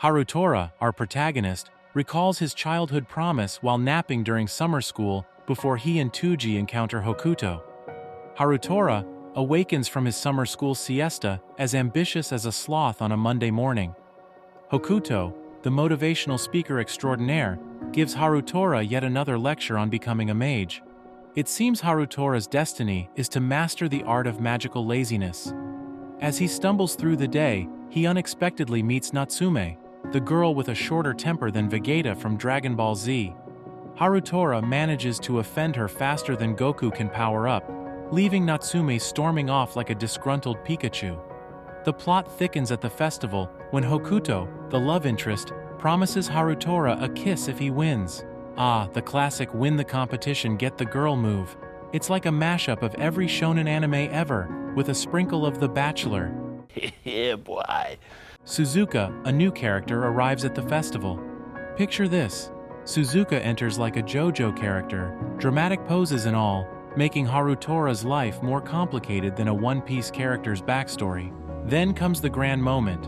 Harutora, our protagonist, recalls his childhood promise while napping during summer school before he and Tōkyō encounter Hokuto. Harutora awakens from his summer school siesta as ambitious as a sloth on a Monday morning. Hokuto, the motivational speaker extraordinaire, gives Harutora yet another lecture on becoming a mage. It seems Harutora's destiny is to master the art of magical laziness. As he stumbles through the day, he unexpectedly meets Natsume, the girl with a shorter temper than Vegeta from Dragon Ball Z. Harutora manages to offend her faster than Goku can power up, leaving Natsume storming off like a disgruntled Pikachu. The plot thickens at the festival when Hokuto, the love interest, promises Harutora a kiss if he wins. Ah, the classic win the competition get the girl move. It's like a mashup of every shonen anime ever, with a sprinkle of The Bachelor. Yeah, boy. Suzuka, a new character, arrives at the festival. Picture this. Suzuka enters like a JoJo character, dramatic poses and all, making Harutora's life more complicated than a One Piece character's backstory. Then comes the grand moment.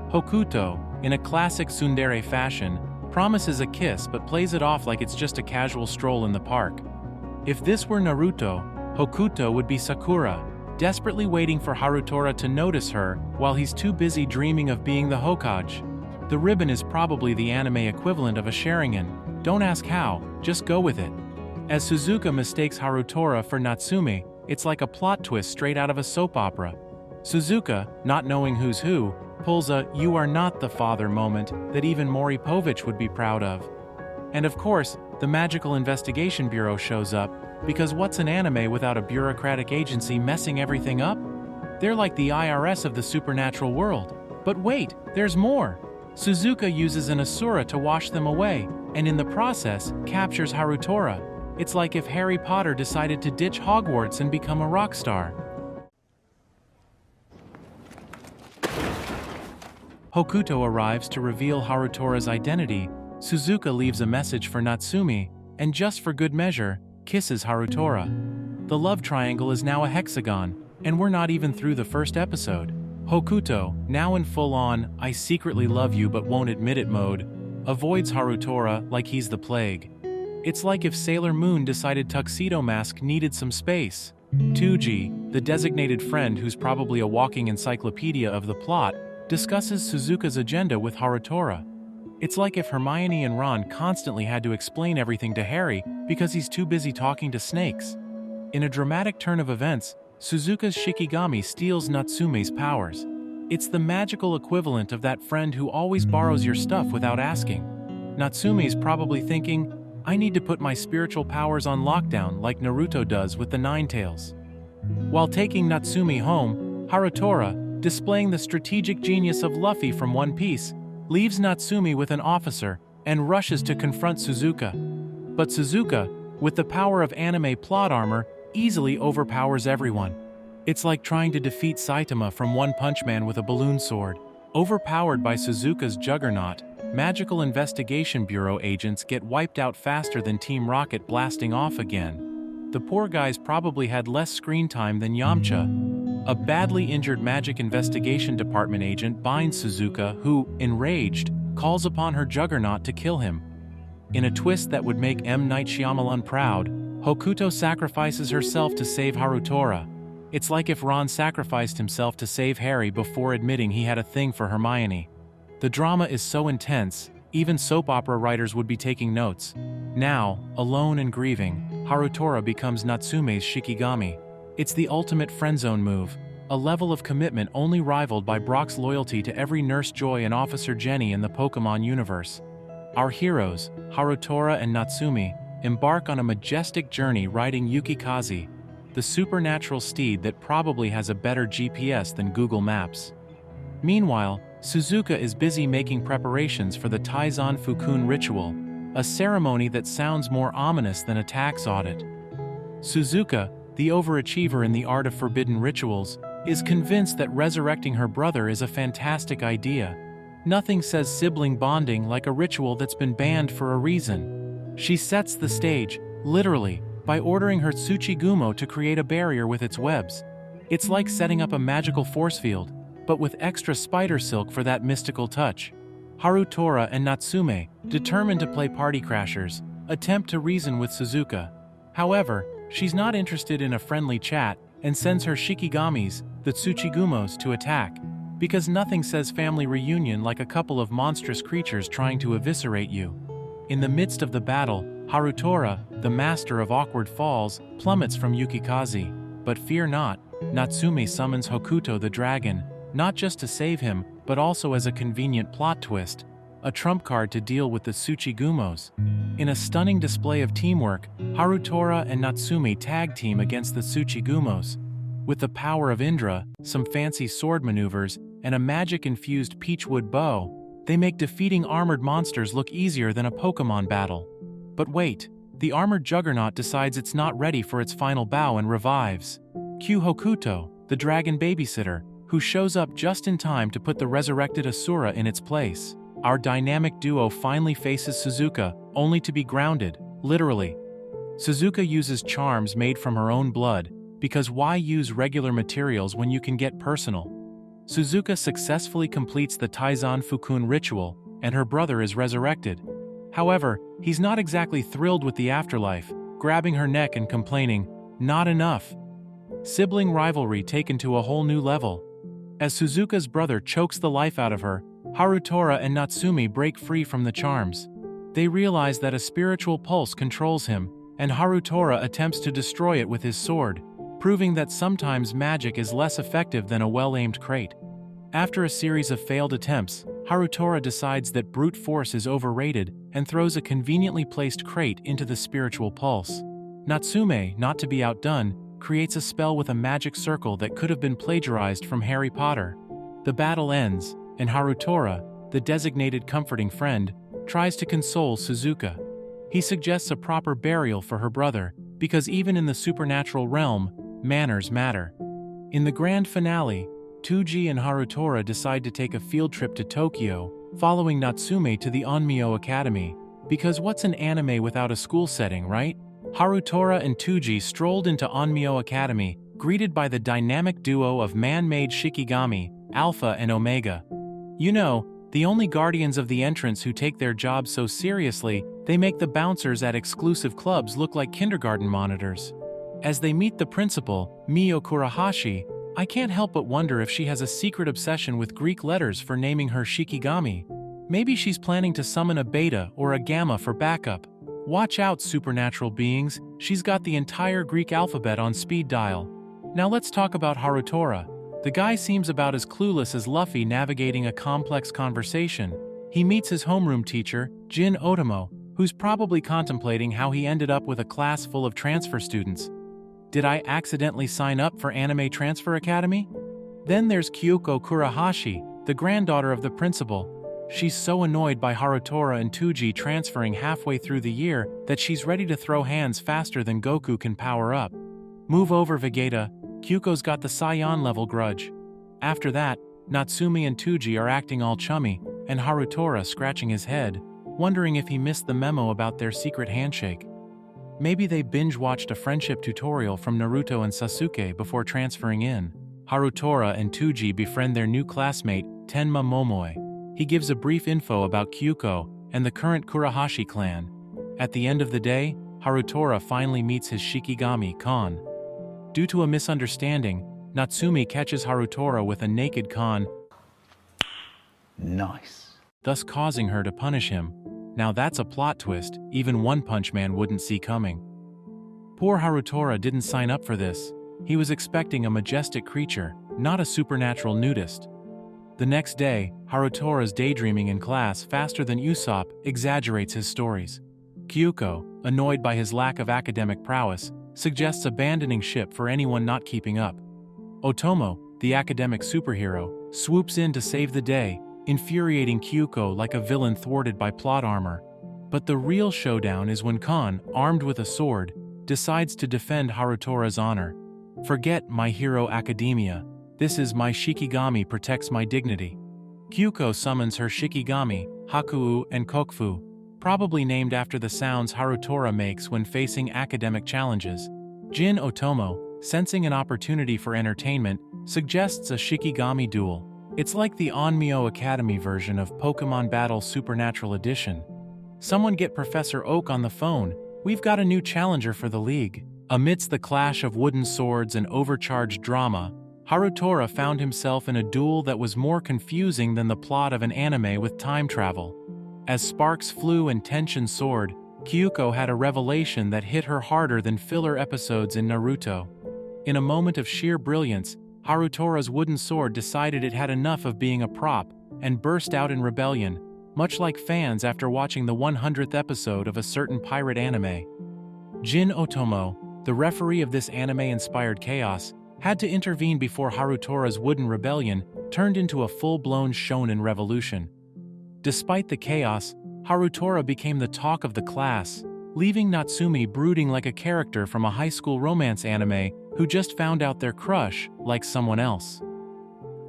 Hokuto, in a classic tsundere fashion, promises a kiss but plays it off like it's just a casual stroll in the park. If this were Naruto, Hokuto would be Sakura, desperately waiting for Harutora to notice her while he's too busy dreaming of being the Hokage. The ribbon is probably the anime equivalent of a Sharingan. Don't ask how, just go with it. As Suzuka mistakes Harutora for Natsume, it's like a plot twist straight out of a soap opera. Suzuka, not knowing who's who, pulls a "you are not the father" moment that even Maury Povich would be proud of. And of course, the Magical Investigation Bureau shows up, because what's an anime without a bureaucratic agency messing everything up? They're like the IRS of the supernatural world. But wait, there's more! Suzuka uses an Asura to wash them away, and in the process, captures Harutora. It's like if Harry Potter decided to ditch Hogwarts and become a rock star. Hokuto arrives to reveal Harutora's identity. Suzuka leaves a message for Natsume, and just for good measure, kisses Harutora. The love triangle is now a hexagon, and we're not even through the first episode. Hokuto, now in full-on "I secretly love you but won't admit it" mode, avoids Harutora like he's the plague. It's like if Sailor Moon decided Tuxedo Mask needed some space. Tōkyō, the designated friend who's probably a walking encyclopedia of the plot, discusses Suzuka's agenda with Harutora. It's like if Hermione and Ron constantly had to explain everything to Harry because he's too busy talking to snakes. In a dramatic turn of events, Suzuka's Shikigami steals Natsume's powers. It's the magical equivalent of that friend who always borrows your stuff without asking. Natsume's probably thinking, "I need to put my spiritual powers on lockdown like Naruto does with the Nine Tails." While taking Natsume home, Harutora, displaying the strategic genius of Luffy from One Piece, leaves Natsume with an officer and rushes to confront Suzuka. But Suzuka, with the power of anime plot armor, easily overpowers everyone. It's like trying to defeat Saitama from One Punch Man with a balloon sword. Overpowered by Suzuka's juggernaut, Magical Investigation Bureau agents get wiped out faster than Team Rocket blasting off again. The poor guys probably had less screen time than Yamcha. A badly injured Magic Investigation Department agent binds Suzuka, who, enraged, calls upon her juggernaut to kill him. In a twist that would make M. Night Shyamalan proud, Hokuto sacrifices herself to save Harutora. It's like if Ron sacrificed himself to save Harry before admitting he had a thing for Hermione. The drama is so intense, even soap opera writers would be taking notes. Now, alone and grieving, Harutora becomes Natsume's Shikigami. It's the ultimate friendzone move, a level of commitment only rivaled by Brock's loyalty to every Nurse Joy and Officer Jenny in the Pokemon universe. Our heroes, Harutora and Natsume, embark on a majestic journey riding Yukikaze, the supernatural steed that probably has a better GPS than Google Maps. Meanwhile, Suzuka is busy making preparations for the Taizan Fukun ritual, a ceremony that sounds more ominous than a tax audit. Suzuka, the overachiever in the art of forbidden rituals, is convinced that resurrecting her brother is a fantastic idea. Nothing says sibling bonding like a ritual that's been banned for a reason. She sets the stage, literally, by ordering her Tsuchigumo to create a barrier with its webs. It's like setting up a magical force field, but with extra spider silk for that mystical touch. Harutora and Natsume, determined to play party crashers, attempt to reason with Suzuka. However, she's not interested in a friendly chat and sends her Shikigamis, the Tsuchigumos, to attack, because nothing says family reunion like a couple of monstrous creatures trying to eviscerate you. In the midst of the battle, Harutora, the master of awkward falls, plummets from Yukikaze. But fear not, Natsume summons Hokuto the dragon, not just to save him, but also as a convenient plot twist, a trump card to deal with the Tsuchigumos. In a stunning display of teamwork, Harutora and Natsume tag team against the Tsuchigumos. With the power of Indra, some fancy sword maneuvers, and a magic-infused peachwood bow, they make defeating armored monsters look easier than a Pokemon battle. But wait, the armored juggernaut decides it's not ready for its final bow and revives. Cue Hokuto, the dragon babysitter, who shows up just in time to put the resurrected Asura in its place. Our dynamic duo finally faces Suzuka, only to be grounded, literally. Suzuka uses charms made from her own blood, because why use regular materials when you can get personal? Suzuka successfully completes the Taizan Fukun ritual, and her brother is resurrected. However, he's not exactly thrilled with the afterlife, grabbing her neck and complaining, "Not enough." Sibling rivalry taken to a whole new level. As Suzuka's brother chokes the life out of her, Harutora and Natsume break free from the charms. They realize that a spiritual pulse controls him, and Harutora attempts to destroy it with his sword, proving that sometimes magic is less effective than a well-aimed crate. After a series of failed attempts, Harutora decides that brute force is overrated and throws a conveniently placed crate into the spiritual pulse. Natsume, not to be outdone, creates a spell with a magic circle that could have been plagiarized from Harry Potter. The battle ends, and Harutora, the designated comforting friend, tries to console Suzuka. He suggests a proper burial for her brother, because even in the supernatural realm, manners matter. In the grand finale, Tōkyō and Harutora decide to take a field trip to Tōkyō, following Natsume to the Onmyo Academy, because what's an anime without a school setting, right? Harutora and Tōkyō strolled into Onmyo Academy, greeted by the dynamic duo of man-made Shikigami, Alpha and Omega. You know, the only guardians of the entrance who take their jobs so seriously, they make the bouncers at exclusive clubs look like kindergarten monitors. As they meet the principal, Mio Kurahashi, I can't help but wonder if she has a secret obsession with Greek letters for naming her Shikigami. Maybe she's planning to summon a beta or a gamma for backup. Watch out, supernatural beings, she's got the entire Greek alphabet on speed dial. Now let's talk about Harutora. The guy seems about as clueless as Luffy navigating a complex conversation. He meets his homeroom teacher, Jin Otomo, who's probably contemplating how he ended up with a class full of transfer students. Did I accidentally sign up for Anime Transfer Academy? Then there's Kyoko Kurahashi, the granddaughter of the principal. She's so annoyed by Harutora and Tōkyō transferring halfway through the year that she's ready to throw hands faster than Goku can power up. Move over, Vegeta. Kyoko's got the Saiyan level grudge. After that, Natsume and Tōkyō are acting all chummy, and Harutora scratching his head, wondering if he missed the memo about their secret handshake. Maybe they binge-watched a friendship tutorial from Naruto and Sasuke before transferring in. Harutora and Tōkyō befriend their new classmate, Tenma Momoe. He gives a brief info about Kyuko and the current Kurahashi clan. At the end of the day, Harutora finally meets his Shikigami, Kon. Due to a misunderstanding, Natsume catches Harutora with a naked Kon, Nice. thus causing her to punish him. Now that's a plot twist even One Punch Man wouldn't see coming. Poor Harutora didn't sign up for this. He was expecting a majestic creature, not a supernatural nudist. The next day, Harutora's daydreaming in class faster than Usopp exaggerates his stories. Kyuko, annoyed by his lack of academic prowess, suggests abandoning ship for anyone not keeping up. Otomo, the academic superhero, swoops in to save the day, infuriating Kyuko like a villain thwarted by plot armor. But the real showdown is when Kon, armed with a sword, decides to defend Harutora's honor. Forget My Hero Academia. This is My Shikigami protects my dignity. Kyuko summons her Shikigami, Haku and Kokufu, probably named after the sounds Harutora makes when facing academic challenges. Jin Otomo, sensing an opportunity for entertainment, suggests a Shikigami duel. It's like the Onmyo Academy version of Pokemon Battle Supernatural Edition. Someone get Professor Oak on the phone, we've got a new challenger for the league. Amidst the clash of wooden swords and overcharged drama, Harutora found himself in a duel that was more confusing than the plot of an anime with time travel. As sparks flew and tension soared, Kyuko had a revelation that hit her harder than filler episodes in Naruto. In a moment of sheer brilliance, Harutora's wooden sword decided it had enough of being a prop and burst out in rebellion, much like fans after watching the 100th episode of a certain pirate anime. Jin Otomo, the referee of this anime-inspired chaos, had to intervene before Harutora's wooden rebellion turned into a full-blown shonen revolution. Despite the chaos, Harutora became the talk of the class, leaving Natsumi brooding like a character from a high school romance anime who just found out their crush likes someone else.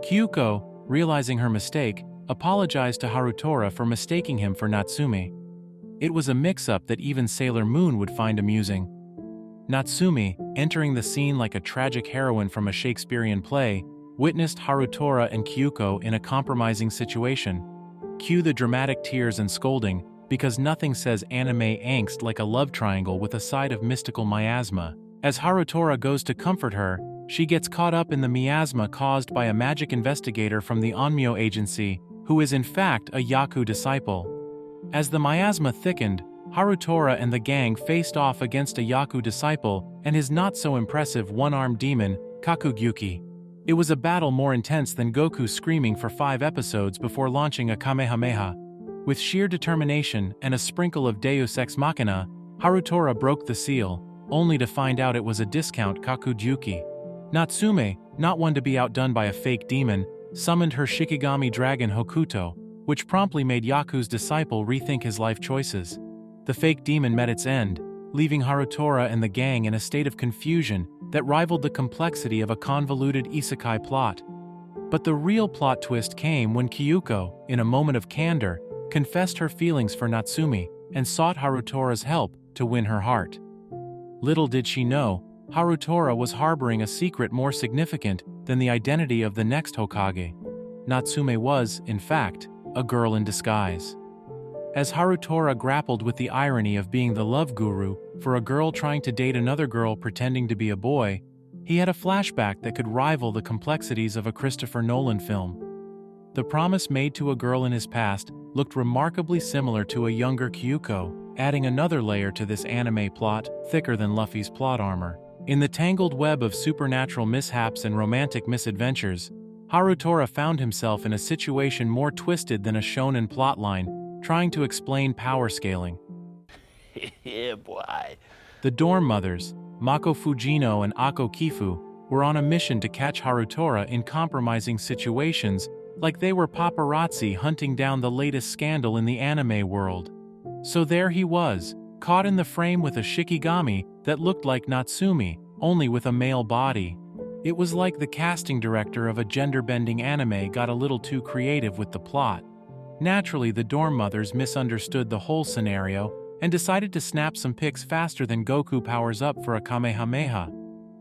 Kyuko, realizing her mistake, apologized to Harutora for mistaking him for Natsumi. It was a mix-up that even Sailor Moon would find amusing. Natsumi, entering the scene like a tragic heroine from a Shakespearean play, witnessed Harutora and Kyuko in a compromising situation. Cue the dramatic tears and scolding, because nothing says anime angst like a love triangle with a side of mystical miasma. As Harutora goes to comfort her, she gets caught up in the miasma caused by a magic investigator from the Onmyo agency, who is in fact a Yaku disciple. As the miasma thickened, Harutora and the gang faced off against a Yaku disciple and his not-so-impressive one-armed demon, Kakugyuki. It was a battle more intense than Goku screaming for 5 episodes before launching a Kamehameha. With sheer determination and a sprinkle of Deus Ex Machina, Harutora broke the seal, only to find out it was a discount Kakugyuki. Natsume, not one to be outdone by a fake demon, summoned her Shikigami dragon Hokuto, which promptly made Yaku's disciple rethink his life choices. The fake demon met its end, leaving Harutora and the gang in a state of confusion that rivaled the complexity of a convoluted isekai plot. But the real plot twist came when Kyuko, in a moment of candor, confessed her feelings for Natsumi and sought Harutora's help to win her heart. Little did she know, Harutora was harboring a secret more significant than the identity of the next Hokage. Natsume was, in fact, a girl in disguise. As Harutora grappled with the irony of being the love guru for a girl trying to date another girl pretending to be a boy, he had a flashback that could rival the complexities of a Christopher Nolan film. The promise made to a girl in his past looked remarkably similar to a younger Kyuko, adding another layer to this anime plot, thicker than Luffy's plot armor. In the tangled web of supernatural mishaps and romantic misadventures, Harutora found himself in a situation more twisted than a shonen plotline, trying to explain power scaling. Yeah, boy. The dorm mothers, Mako Fujino and Ako Kifu, were on a mission to catch Harutora in compromising situations like they were paparazzi hunting down the latest scandal in the anime world. So there he was, caught in the frame with a Shikigami that looked like Natsumi, only with a male body. It was like the casting director of a gender-bending anime got a little too creative with the plot. Naturally, the dorm mothers misunderstood the whole scenario and decided to snap some pics faster than Goku powers up for a Kamehameha.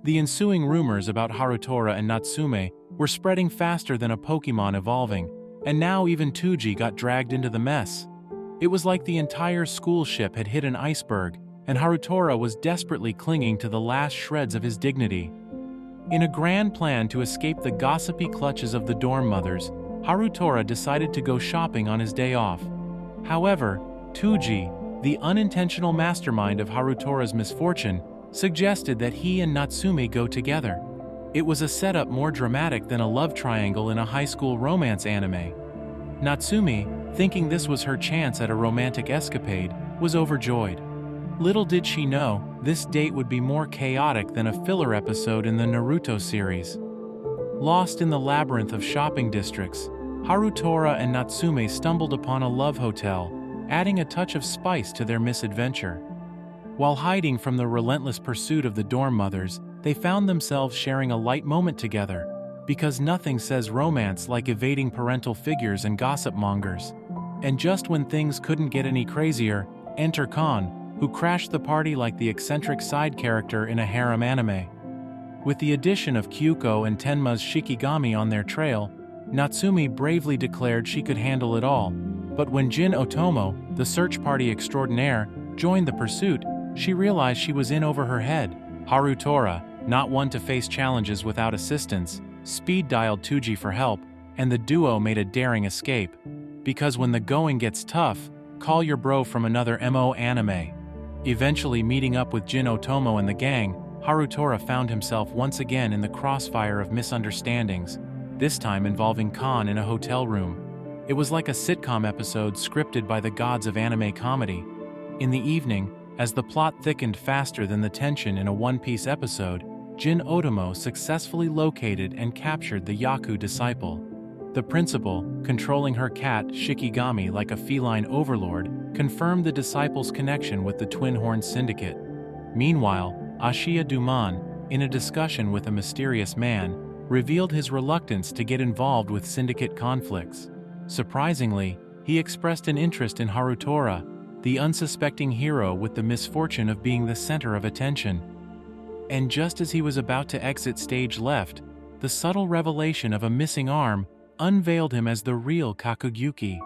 The ensuing rumors about Harutora and Natsume were spreading faster than a Pokemon evolving, and now even Tōkyō got dragged into the mess. It was like the entire school ship had hit an iceberg, and Harutora was desperately clinging to the last shreds of his dignity. In a grand plan to escape the gossipy clutches of the dorm mothers, Harutora decided to go shopping on his day off. However, Tōkyō, the unintentional mastermind of Harutora's misfortune, suggested that he and Natsumi go together. It was a setup more dramatic than a love triangle in a high school romance anime. Natsumi, thinking this was her chance at a romantic escapade, was overjoyed. Little did she know, this date would be more chaotic than a filler episode in the Naruto series. Lost in the labyrinth of shopping districts, Harutora and Natsume stumbled upon a love hotel, adding a touch of spice to their misadventure. While hiding from the relentless pursuit of the dorm mothers, they found themselves sharing a light moment together, because nothing says romance like evading parental figures and gossip mongers. And just when things couldn't get any crazier, enter Kon, who crashed the party like the eccentric side character in a harem anime. With the addition of Kyuko and Tenma's Shikigami on their trail, Natsumi bravely declared she could handle it all, but when Jin Otomo, the search party extraordinaire, joined the pursuit, she realized she was in over her head. Harutora, not one to face challenges without assistance, speed-dialed Tuji for help, and the duo made a daring escape. Because when the going gets tough, call your bro from another MO anime. Eventually meeting up with Jin Otomo and the gang, Harutora found himself once again in the crossfire of misunderstandings, this time involving Khan in a hotel room. It was like a sitcom episode scripted by the gods of anime comedy. In the evening, as the plot thickened faster than the tension in a One Piece episode, Jin Otomo successfully located and captured the Yaku disciple. The principal, controlling her cat Shikigami like a feline overlord, confirmed the disciple's connection with the Twin Horn Syndicate. Meanwhile, Ashiya Duman, in a discussion with a mysterious man, revealed his reluctance to get involved with syndicate conflicts. Surprisingly, he expressed an interest in Harutora, the unsuspecting hero with the misfortune of being the center of attention. And just as he was about to exit stage left, the subtle revelation of a missing arm unveiled him as the real Kakugyuki.